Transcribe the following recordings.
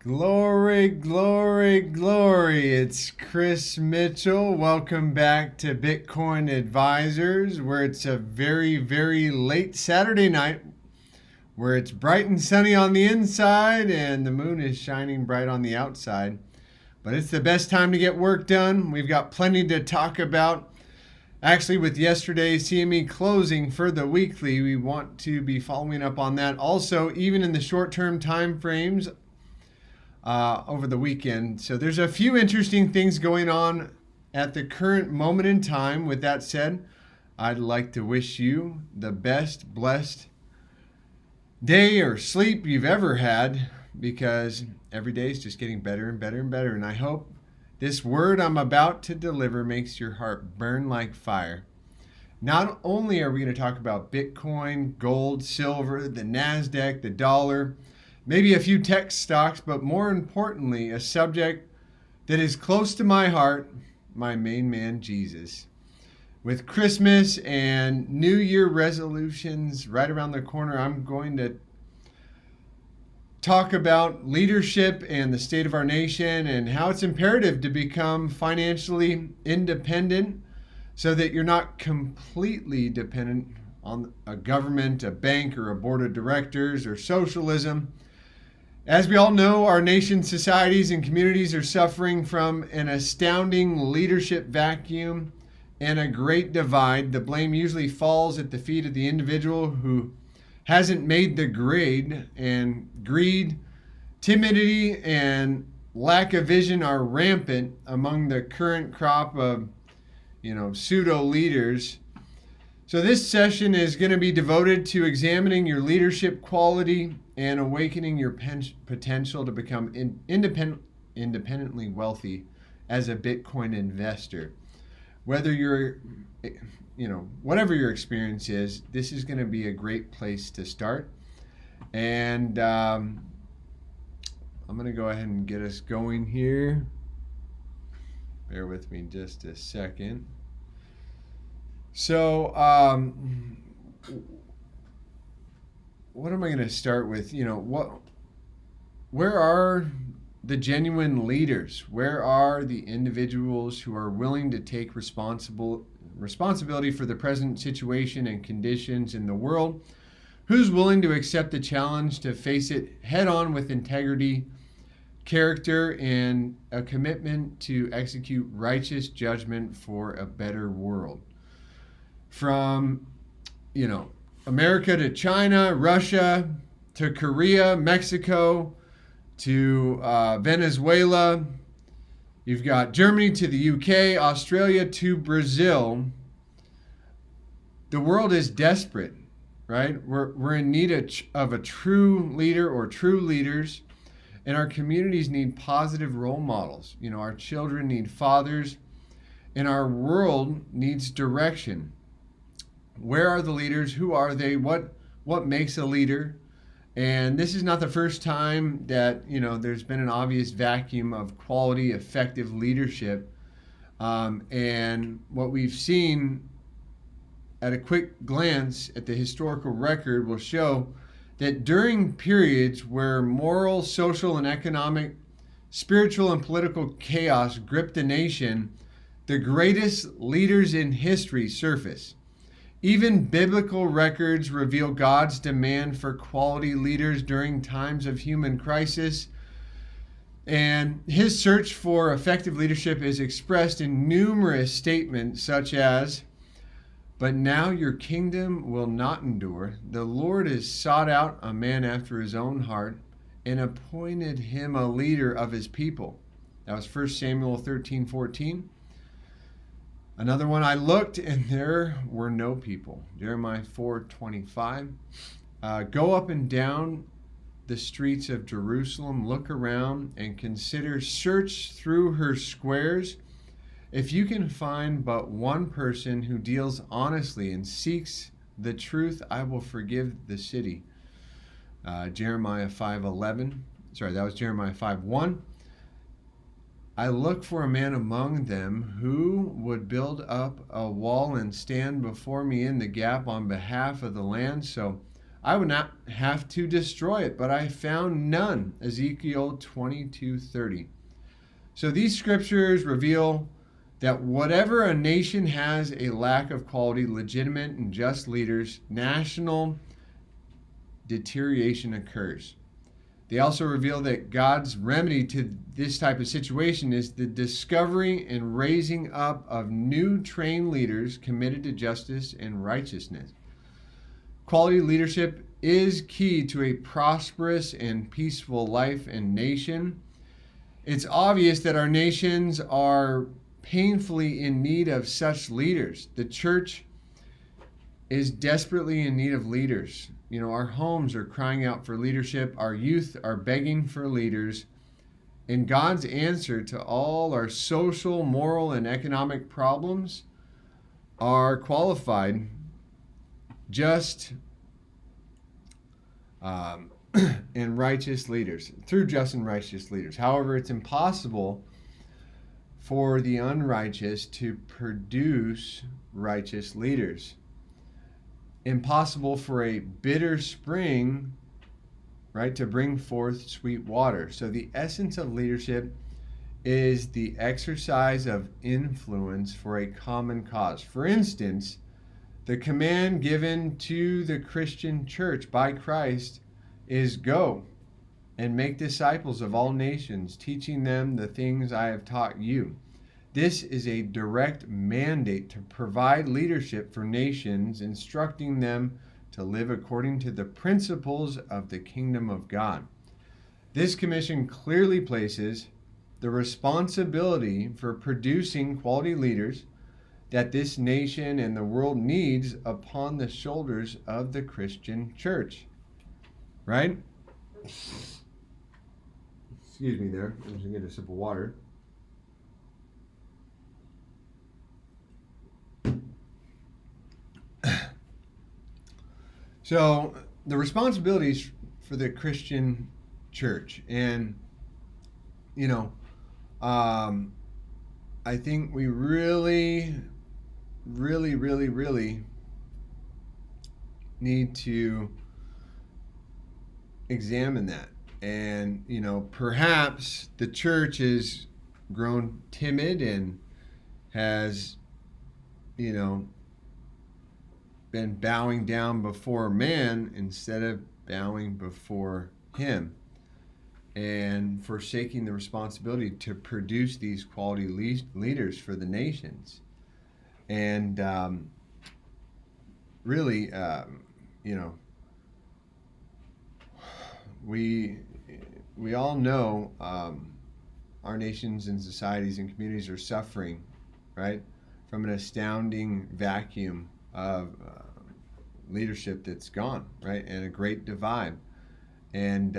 Glory, glory, glory. It's Chris Mitchell. Welcome back to Bitcoin Advisors, where it's a very, very late Saturday night, where it's bright and sunny on the inside and the moon is shining bright on the outside. But it's the best time to get work done. We've got plenty to talk about. Actually, with yesterday's CME closing for the weekly, we want to be following up on that. Also, even in the short-term time frames, over the weekend. So there's a few interesting things going on at the current moment in time. With that said, I'd like to wish you the best blessed day or sleep you've ever had, because every day is just getting better and better and better. And I hope this word I'm about to deliver makes your heart burn like fire. Not only are we going to talk about Bitcoin, gold, silver, the NASDAQ, the dollar, maybe a few tech stocks, but more importantly, a subject that is close to my heart, my main man, Jesus. With Christmas and New Year resolutions right around the corner, I'm going to talk about leadership and the state of our nation and how it's imperative to become financially independent so that you're not completely dependent on a government, a bank, or a board of directors, or socialism. As we all know, our nation's societies and communities are suffering from an astounding leadership vacuum and a great divide. The blame usually falls at the feet of the individual who hasn't made the grade, and greed, timidity, and lack of vision are rampant among the current crop of, pseudo leaders. So this session is going to be devoted to examining your leadership quality and awakening your potential to become independently wealthy as a Bitcoin investor. Whether you're, whatever your experience is, this is going to be a great place to start. And I'm going to go ahead and get us going here. Bear with me just a second. So, what am I going to start with? Where are the genuine leaders? Where are the individuals who are willing to take responsibility for the present situation and conditions in the world? Who's willing to accept the challenge to face it head on with integrity, character, and a commitment to execute righteous judgment for a better world? From, America to China, Russia to Korea, Mexico to Venezuela. You've got Germany to the UK, Australia to Brazil. The world is desperate, right? We're in need of a true leader or true leaders, and our communities need positive role models. Our children need fathers, and our world needs direction. Where are the leaders? Who are they? What makes a leader? And this is not the first time that there's been an obvious vacuum of quality, effective leadership. And what we've seen at a quick glance at the historical record will show that during periods where moral, social, and economic, spiritual, and political chaos gripped a nation, the greatest leaders in history surface. Even biblical records reveal God's demand for quality leaders during times of human crisis. And his search for effective leadership is expressed in numerous statements such as, "But now your kingdom will not endure. The Lord has sought out a man after his own heart and appointed him a leader of his people." That was 1 Samuel 13:14. Another one, "I looked and there were no people." Jeremiah 4:25. "Go up and down the streets of Jerusalem, look around and consider, search through her squares. If you can find but one person who deals honestly and seeks the truth, I will forgive the city." Jeremiah 5:11. Sorry, that was Jeremiah 5:1. "I look for a man among them who would build up a wall and stand before me in the gap on behalf of the land, so I would not have to destroy it, but I found none. Ezekiel 22:30. So these scriptures reveal that whatever a nation has a lack of quality, legitimate, and just leaders, national deterioration occurs. They also reveal that God's remedy to this type of situation is the discovery and raising up of new trained leaders committed to justice and righteousness. Quality leadership is key to a prosperous and peaceful life and nation. It's obvious that our nations are painfully in need of such leaders. The church is desperately in need of leaders. Our homes are crying out for leadership. Our youth are begging for leaders. And God's answer to all our social, moral, and economic problems are qualified, just, and righteous leaders, through just and righteous leaders. However, it's impossible for the unrighteous to produce righteous leaders. Impossible for a bitter spring, right, to bring forth sweet water. So the essence of leadership is the exercise of influence for a common cause. For instance, the command given to the Christian church by Christ is go and make disciples of all nations, teaching them the things I have taught you. This is a direct mandate to provide leadership for nations, instructing them to live according to the principles of the kingdom of God. This commission clearly places the responsibility for producing quality leaders that this nation and the world needs upon the shoulders of the Christian church. Right? Excuse me there. I'm just going to get a sip of water. So the responsibilities for the Christian church, and I think we really need to examine that. And perhaps the church has grown timid and has been bowing down before man instead of bowing before him, and forsaking the responsibility to produce these quality leaders for the nations. And really, we all know our nations and societies and communities are suffering, right, from an astounding vacuum of leadership that's gone, right, and a great divide. And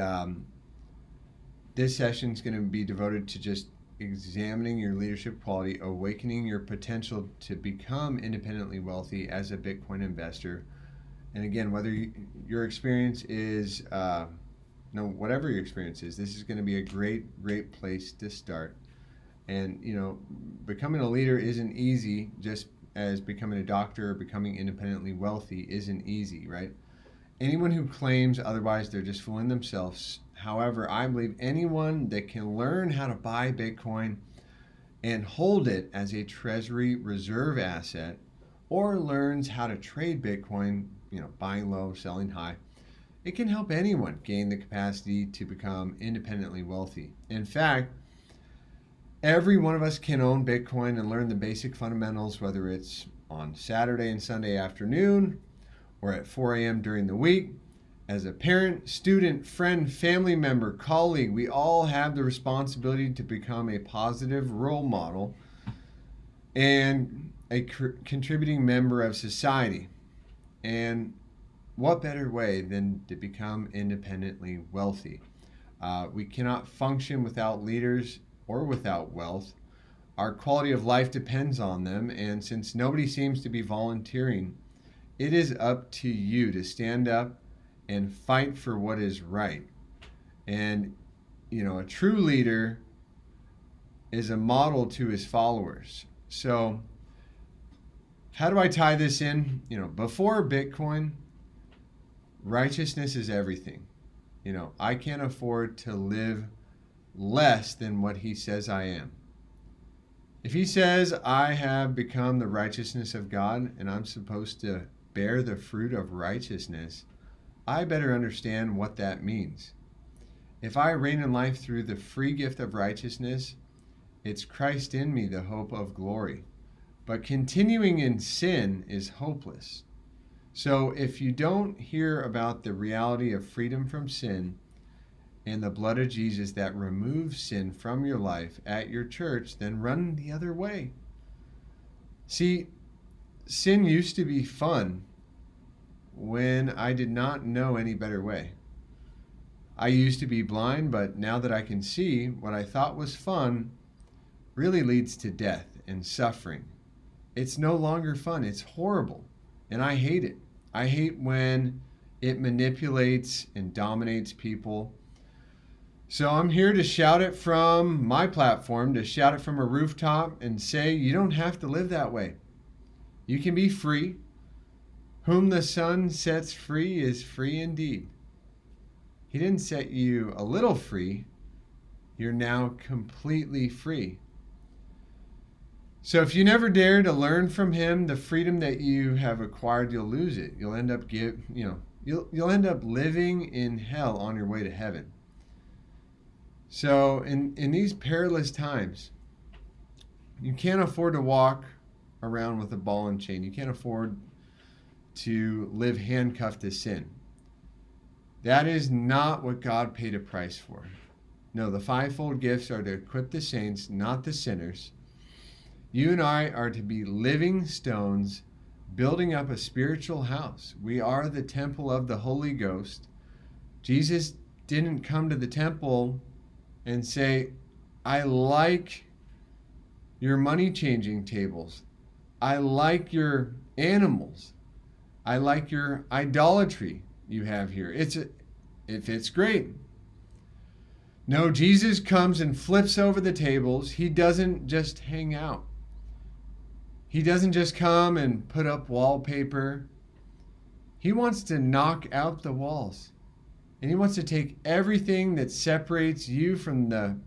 this session is going to be devoted to just examining your leadership quality, awakening your potential to become independently wealthy as a Bitcoin investor. And again, whether your experience is, whatever your experience is, this is going to be a great place to start. And, becoming a leader isn't easy, just as becoming a doctor or becoming independently wealthy isn't easy, right? Anyone who claims otherwise, they're just fooling themselves. However, I believe anyone that can learn how to buy Bitcoin and hold it as a treasury reserve asset, or learns how to trade Bitcoin, buying low, selling high, it can help anyone gain the capacity to become independently wealthy. In fact, every one of us can own Bitcoin and learn the basic fundamentals, whether it's on Saturday and Sunday afternoon or at 4 a.m. during the week. As a parent, student, friend, family member, colleague, we all have the responsibility to become a positive role model and a contributing member of society. And what better way than to become independently wealthy? We cannot function without leaders or without wealth. Our quality of life depends on them, and since nobody seems to be volunteering, it is up to you to stand up and fight for what is right. And a true leader is a model to his followers. So how do I tie this in? Before Bitcoin, righteousness is everything. I can't afford to live less than what he says I am. If he says I have become the righteousness of God and I'm supposed to bear the fruit of righteousness, I better understand what that means. If I reign in life through the free gift of righteousness, it's Christ in me, the hope of glory. But continuing in sin is hopeless. So if you don't hear about the reality of freedom from sin and the blood of Jesus that removes sin from your life at your church, then run the other way. See, sin used to be fun when I did not know any better way. I used to be blind, but now that I can see, what I thought was fun really leads to death and suffering. It's no longer fun. It's horrible, and I hate it. I hate when it manipulates and dominates people. So I'm here to shout it from my platform, to shout it from a rooftop and say, you don't have to live that way. You can be free. Whom the Son sets free is free indeed. He didn't set you a little free. You're now completely free. So if you never dare to learn from him the freedom that you have acquired, you'll lose it. You'll end up you'll end up living in hell on your way to heaven. So in these perilous times, you can't afford to walk around with a ball and chain. You can't afford to live handcuffed to sin. That is not what God paid a price for. No, the fivefold gifts are to equip the saints, not the sinners. You and I are to be living stones, building up a spiritual house. We are the temple of the Holy Ghost. Jesus didn't come to the temple and say, I like your money changing tables. I like your animals. I like your idolatry you have here. It's great. No, Jesus comes and flips over the tables. He doesn't just hang out. He doesn't just come and put up wallpaper. He wants to knock out the walls. And he wants to take everything that separates you from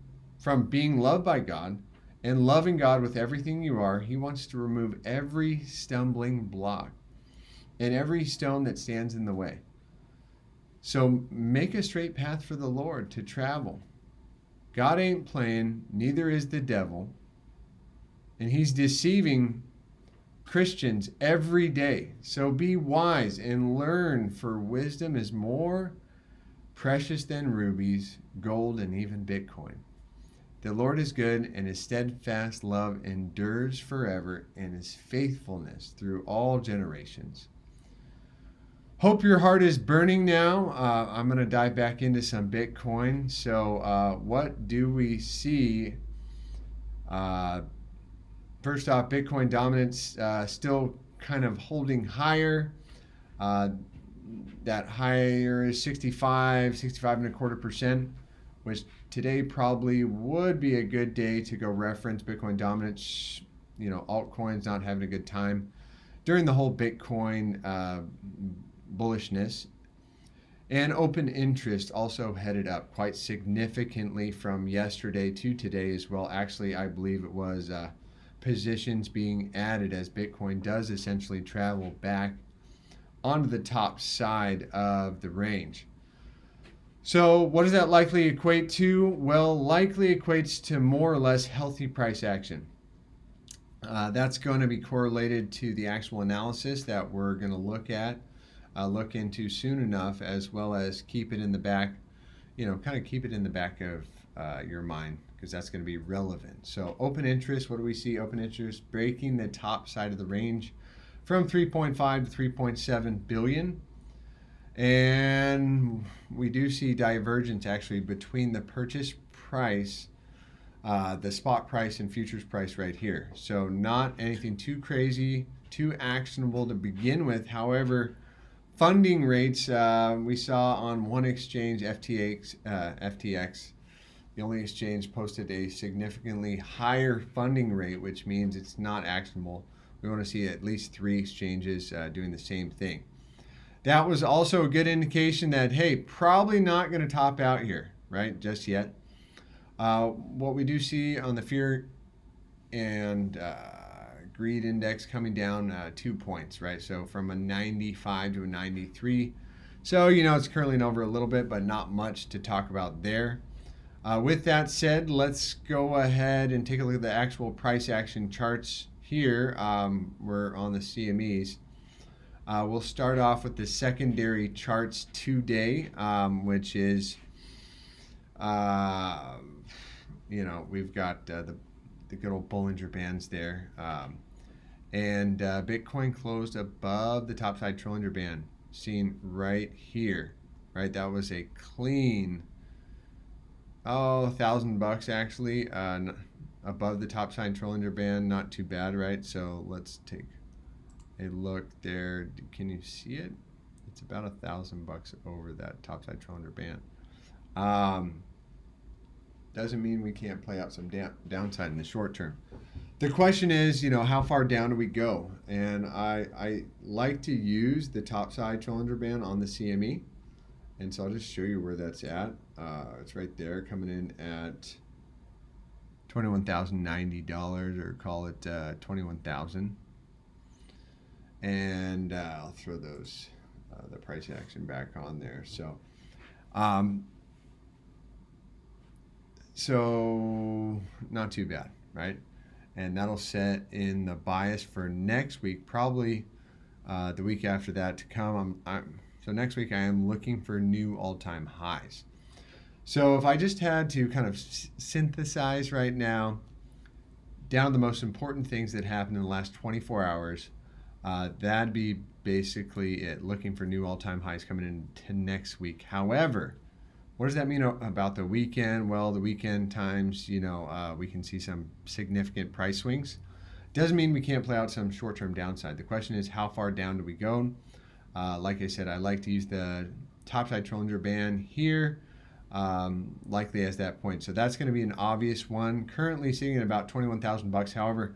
being loved by God and loving God with everything you are. He wants to remove every stumbling block and every stone that stands in the way. So make a straight path for the Lord to travel. God ain't playing, neither is the devil. And he's deceiving Christians every day. So be wise and learn, for wisdom is more precious than rubies, gold, and even Bitcoin. The Lord is good, and his steadfast love endures forever, and his faithfulness through all generations. Hope your heart is burning now. I'm going to dive back into some Bitcoin. So what do we see? First off, Bitcoin dominance still kind of holding higher. That higher is 65.25%, which today probably would be a good day to go reference Bitcoin dominance. Altcoins not having a good time during the whole Bitcoin bullishness. And open interest also headed up quite significantly from yesterday to today as well. Actually, I believe it was positions being added as Bitcoin does essentially travel back onto the top side of the range. So what does that likely equate to? Well, likely equates to more or less healthy price action. That's going to be correlated to the actual analysis that we're going to look into soon enough, as well as keep it in the back, keep it in the back of your mind, because that's going to be relevant. So open interest, what do we see? Open interest breaking the top side of the range from 3.5 to 3.7 billion. And we do see divergence actually between the purchase price, the spot price, and futures price right here. So not anything too crazy, too actionable to begin with. However, funding rates we saw on one exchange, FTX, the only exchange, posted a significantly higher funding rate, which means it's not actionable. We want to see at least 3 exchanges doing the same thing. That was also a good indication that, hey, probably not going to top out here, right, just yet. What we do see on the fear and greed index coming down 2 points, right? So from a 95 to a 93. So, it's curling over a little bit, but not much to talk about there. With that said, let's go ahead and take a look at the actual price action charts here. We're on the CMEs. We'll start off with the secondary charts today, which is, we've got the good old Bollinger Bands there. And Bitcoin closed above the topside Trillinger Band, seen right here, right? That was a clean, $1,000 actually, above the topside Trillinger Band. Not too bad, right? So let's take a look there. Can you see it? It's about $1,000 over that topside Trillinger Band. Doesn't mean we can't play out some downside in the short term. The question is, how far down do we go? And I like to use the topside Trillinger Band on the CME. And so I'll just show you where that's at. It's right there, coming in at $21,090, or call it $21,000. And I'll throw those the price action back on there. So not too bad, right? And that'll set in the bias for next week, probably the week after that to come. So next week I am looking for new all-time highs. So if I just had to kind of synthesize right now down the most important things that happened in the last 24 hours, that'd be basically it, looking for new all-time highs coming into next week. However, what does that mean about the weekend? Well, the weekend times, we can see some significant price swings. Doesn't mean we can't play out some short-term downside. The question is, how far down do we go? Like I said, I like to use the topside Trillinger Band here, likely as that point. So that's going to be an obvious one. Currently sitting at about $21,000. However,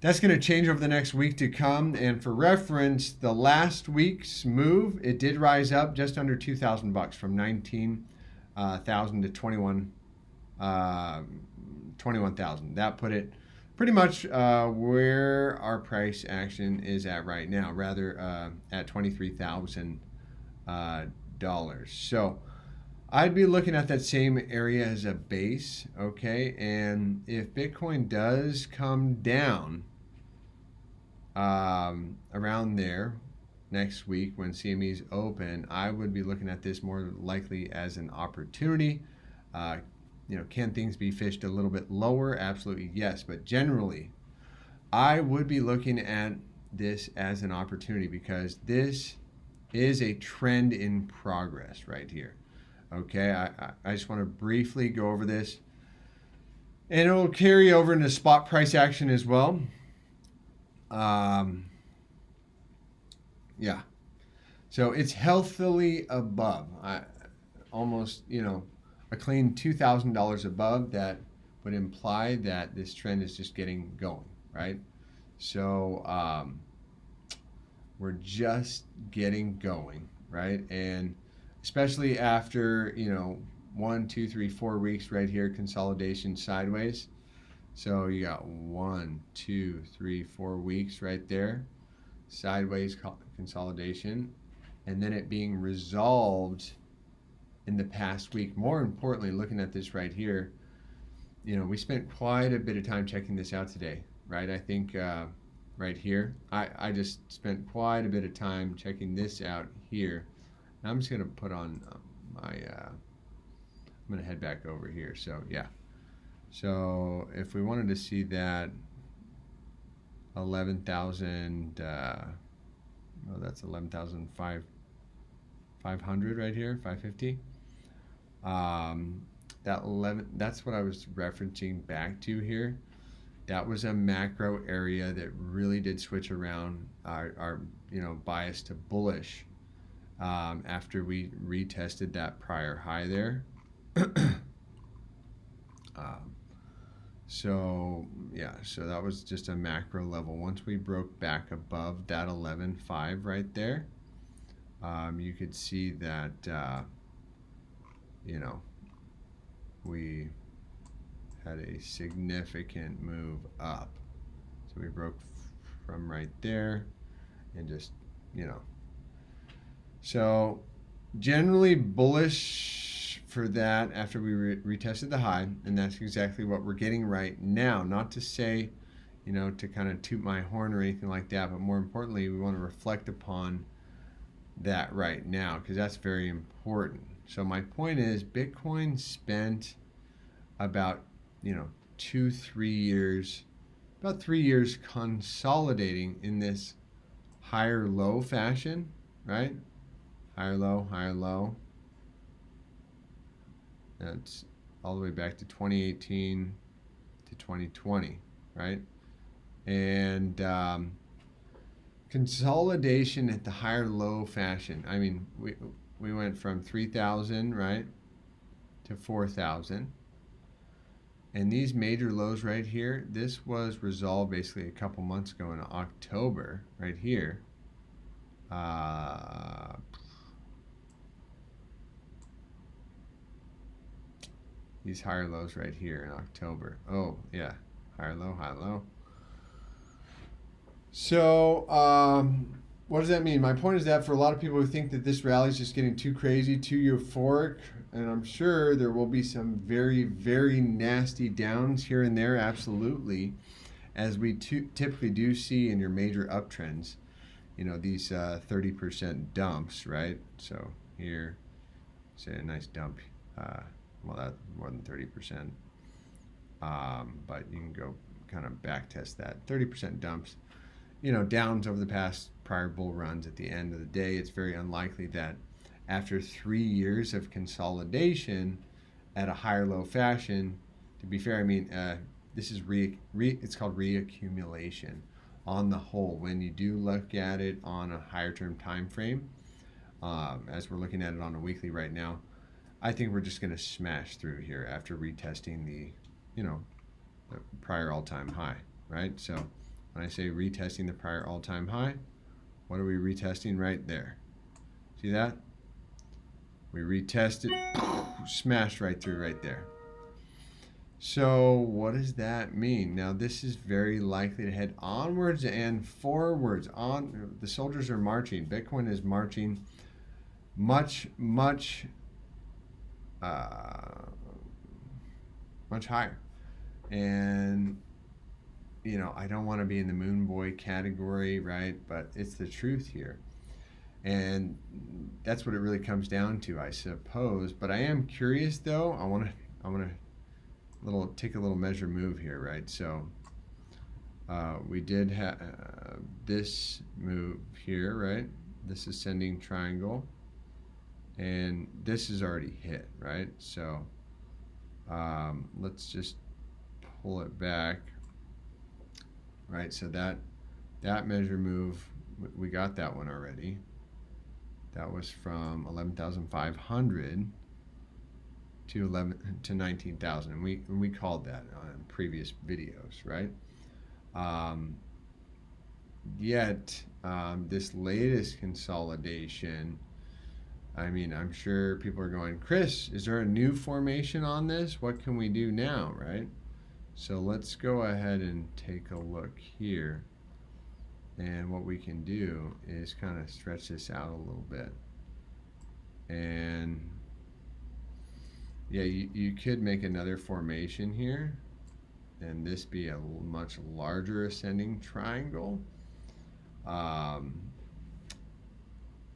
that's going to change over the next week to come. And for reference, the last week's move, it did rise up just under $2,000 from 19,000 to 21,000. That put it pretty much where our price action is at right now, rather at $23,000. So I'd be looking at that same area as a base, okay? And if Bitcoin does come down around there next week when CME's open, I would be looking at this more likely as an opportunity. Can things be fished a little bit lower? Absolutely, yes. But generally, I would be looking at this as an opportunity because this is a trend in progress right here. Okay, I just want to briefly go over this. And it will carry over into spot price action as well. Yeah. So it's healthily above. Almost, a clean $2,000 above. That would imply that this trend is just getting going, right? So we're just getting going, right? And especially after 1, 2, 3, 4 weeks right here, consolidation sideways. So you got 1, 2, 3, 4 weeks right there, sideways consolidation, and then it being resolved in the past week. More importantly, looking at this right here, we spent quite a bit of time checking this out today, right? I think right here, I just spent quite a bit of time checking this out here. Now I'm just going to put on I'm going to head back over here. So yeah. So if we wanted to see that 11,000, that's 11,500 right here, 550. That's what I was referencing back to here. That was a macro area that really did switch around our bias to bullish after we retested that prior high there. So that was just a macro level. Once we broke back above that 11.5 right there, you could see that, you know, we had a significant move up. So we broke from right there and just, you know. So generally bullish for that after we retested the high, and that's exactly what we're getting right now. Not to say, you know, to kind of toot my horn or anything like that, but more importantly, we want to reflect upon that right now because that's very important. So my point is Bitcoin spent about, you know, 2-3 years, about 3 years consolidating in this higher low fashion, right? Higher low, higher low. That's all the way back to 2018 to 2020, right? And consolidation at the higher low fashion. I mean, we went from 3,000, right, to 4,000. And these major lows right here, this was resolved basically a couple months ago in October, right here. These higher lows right here in October. Oh, yeah, higher low, high low. So, what does that mean? My point is that for a lot of people who think that this rally is just getting too crazy, too euphoric, and I'm sure there will be some very, very nasty downs here and there, absolutely, as we typically do see in your major uptrends, you know, these 30% dumps, right? So here, say a nice dump, well, that's more than 30%, but you can go kind of back test that. 30% dumps, you know, downs over the past prior bull runs. At the end of the day, it's very unlikely that after 3 years of consolidation at a higher low fashion, to be fair, I mean, this is it's called reaccumulation on the whole. When you do look at it on a higher term time frame, as we're looking at it on a weekly right now, I think we're just going to smash through here after retesting the, you know, the prior all-time high, right? So when I say retesting the prior all-time high, what are we retesting right there? See that? We retested, smashed right through right there. So what does that mean? Now this is very likely to head onwards and forwards. The soldiers are marching. Bitcoin is marching much higher. And you know, I don't want to be in the moon boy category, right? But it's the truth here. And that's what it really comes down to, I suppose. But I am curious though. I want to take a little measure move here, right? So we did have this move here, right? This ascending triangle, and this is already hit, right? So let's just pull it back, right? So that measure move, we got that one already. That was from 11,500 to 19,000, and we called that on previous videos, right? Yet this latest consolidation, I mean, I'm sure people are going, Chris, is there a new formation on this? What can we do now, right? So let's go ahead and take a look here. And what we can do is kind of stretch this out a little bit. And yeah, you could make another formation here, and this be a much larger ascending triangle.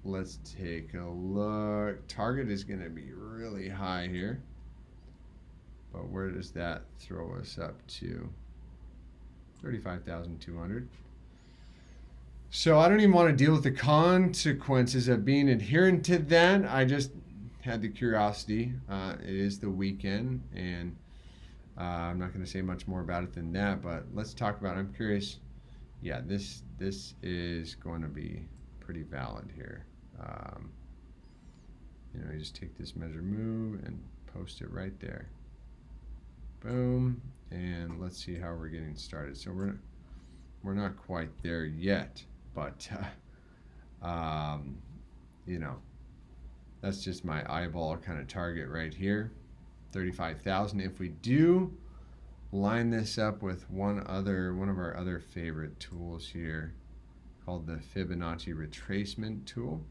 Let's take a look. Target is going to be really high here, but where does that throw us up to? 35,200. So I don't even want to deal with the consequences of being adherent to that. I just had the curiosity. It is the weekend, and I'm not going to say much more about it than that, but let's talk about it. I'm curious. Yeah, this is going to be pretty valid here. You know, you just take this measure move and post it right there. Boom, and let's see how we're getting started. So we're not quite there yet, but you know, that's just my eyeball kind of target right here, 35,000. If we do line this up with one of our other favorite tools here called the Fibonacci retracement tool,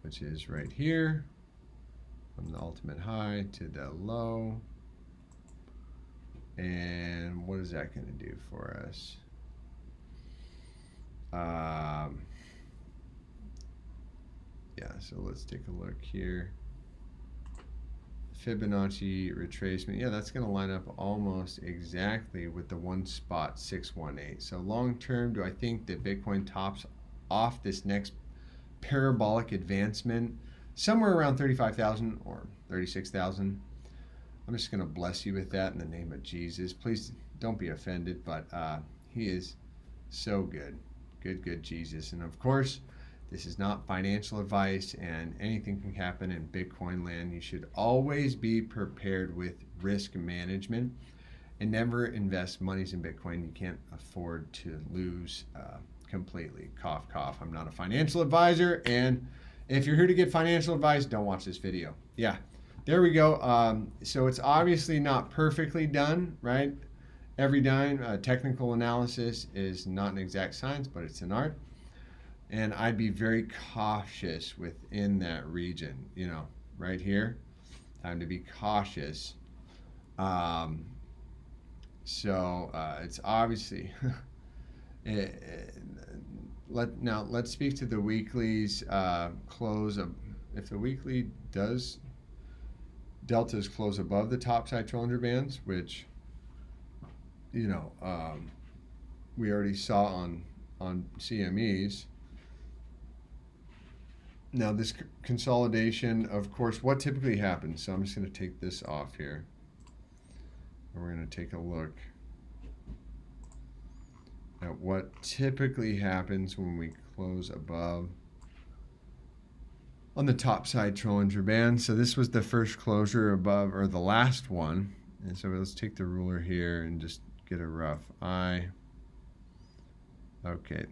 which is right here from the ultimate high to the low. And what is that going to do for us? Yeah, so let's take a look here. Fibonacci retracement, yeah, that's going to line up almost exactly with the one spot 618. So long term, do I think that Bitcoin tops off this next parabolic advancement somewhere around 35,000 or 36,000? I'm just going to bless you with that in the name of Jesus. Please don't be offended, but he is so good. Good Jesus. And of course, this is not financial advice, and anything can happen in Bitcoin land. You should always be prepared with risk management and never invest monies in Bitcoin you can't afford to lose completely. Cough, cough. I'm not a financial advisor, and if you're here to get financial advice, don't watch this video. Yeah, there we go. So it's obviously not perfectly done, right? Every dime, technical analysis is not an exact science, but it's an art. And I'd be very cautious within that region, you know, right here. Time to be cautious. It's obviously, let's speak to the weekly's close. If the weekly does, deltas close above the topside 200 bands, which, you know, we already saw on CMEs. Now this consolidation, of course, what typically happens, so I'm just going to take this off here. And we're going to take a look at what typically happens when we close above on the top side Trollinger band. So this was the first closure above, or the last one. And so let's take the ruler here and just get a rough eye. Okay.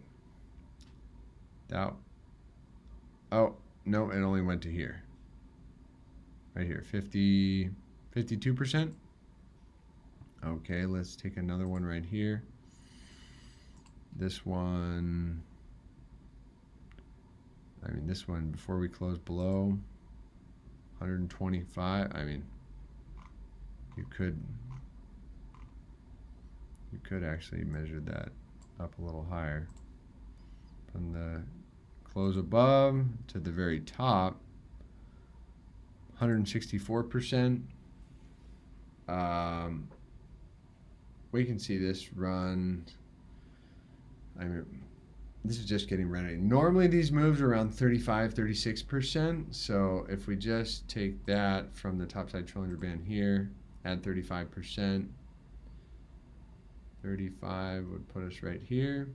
Oh, no, it only went to here. Right here, 52%. Okay, let's take another one right here. This one, this one before we close below 125. You could actually measure that up a little higher. From the close above to the very top, 164%. We can see this run. This is just getting ready. Normally these moves are around 35, 36%. So if we just take that from the topside Trollinger band here, add 35%. 35 would put us right here.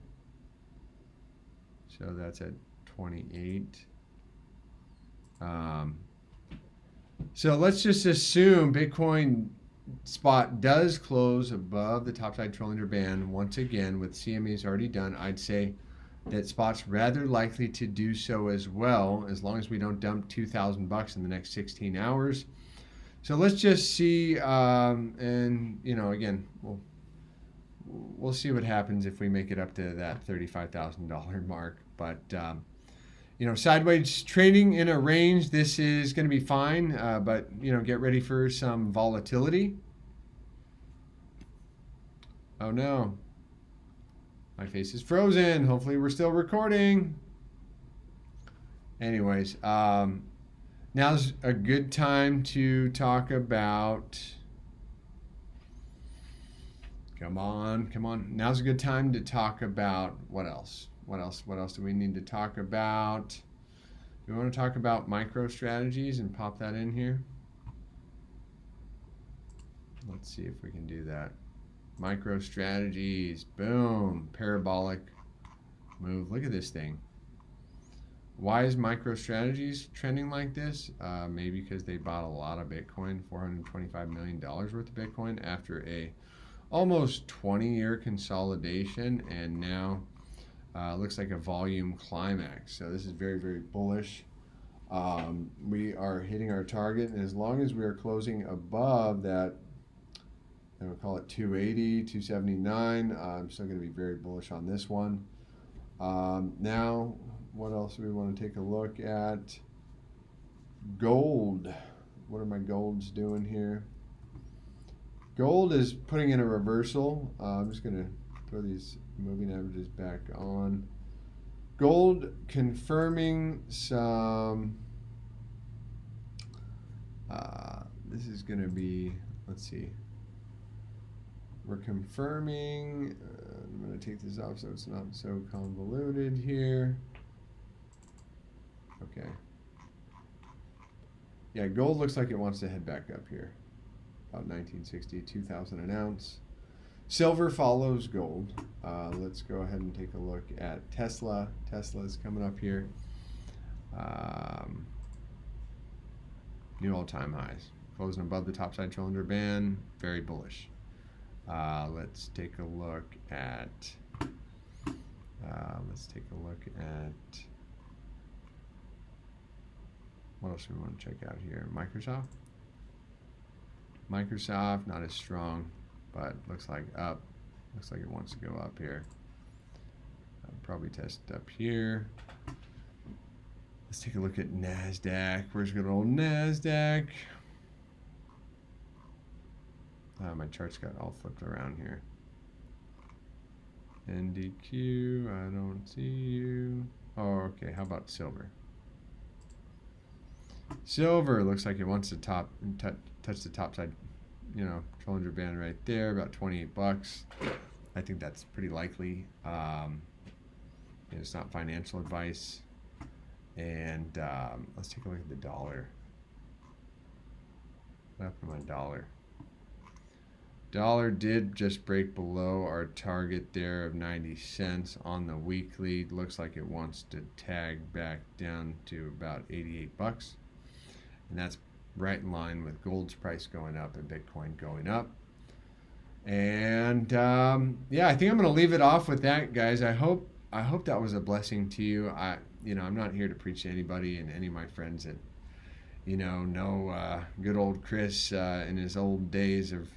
So that's at 28. So let's just assume Bitcoin spot does close above the topside Trollinger band once again with CMEs already done. I'd say that spot's rather likely to do so as well, as long as we don't dump $2,000 in the next 16 hours. So let's just see, and you know, again, we'll see what happens if we make it up to that $35,000 mark. But you know, sideways trading in a range, this is going to be fine. But you know, get ready for some volatility. Oh no, my face is frozen. Hopefully, we're still recording. Anyways, now's a good time to talk about. Come on. Now's a good time to talk about what else? What else do we need to talk about? Do we want to talk about micro strategies and pop that in here? Let's see if we can do that. Micro strategies, boom, parabolic move. Look at this thing. Why is micro strategies trending like this? Maybe because they bought a lot of Bitcoin, $425 million worth of Bitcoin after a almost 20-year consolidation, and now Looks like a volume climax. So this is very, very bullish. We are hitting our target, and as long as we are closing above that, and we'll call it 280, 279, I'm still going to be very bullish on this one. Now, what else do we want to take a look at? Gold. What are my golds doing here? Gold is putting in a reversal. I'm just going to throw these moving averages back on. Gold confirming some, this is going to be, let's see. We're confirming, I'm going to take this off so it's not so convoluted here. Okay. Yeah, gold looks like it wants to head back up here. About 1960, 2,000 an ounce. Silver follows gold. Let's go ahead and take a look at Tesla. Tesla is coming up here. New all-time highs. Closing above the topside cylinder band. Very bullish. Let's take a look at. What else do we want to check out here? Microsoft. Microsoft not as strong, but looks like up. Looks like it wants to go up here. I'll probably test up here. Let's take a look at NASDAQ. Where's good old NASDAQ? My chart's got all flipped around here. NDQ, I don't see you. Oh, okay. How about silver? Silver looks like it wants to touch the top side, cylinder band right there, about $28. I think that's pretty likely. It's not financial advice. And let's take a look at the dollar. What happened to my dollar? Dollar did just break below our target there of 90 cents on the weekly. Looks like it wants to tag back down to about 88 bucks. And that's right in line with gold's price going up and Bitcoin going up. And yeah, I think I'm going to leave it off with that, guys. I hope that was a blessing to you. I'm not here to preach to anybody, and any of my friends that know good old Chris in his old days of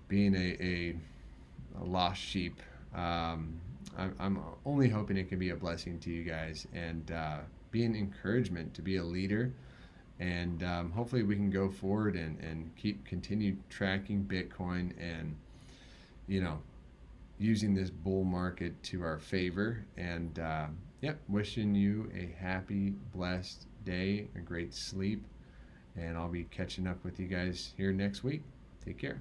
being a lost sheep. I'm only hoping it can be a blessing to you guys and be an encouragement to be a leader. And hopefully we can go forward and continue tracking Bitcoin and, using this bull market to our favor. And wishing you a happy, blessed day, a great sleep. And I'll be catching up with you guys here next week. Take care.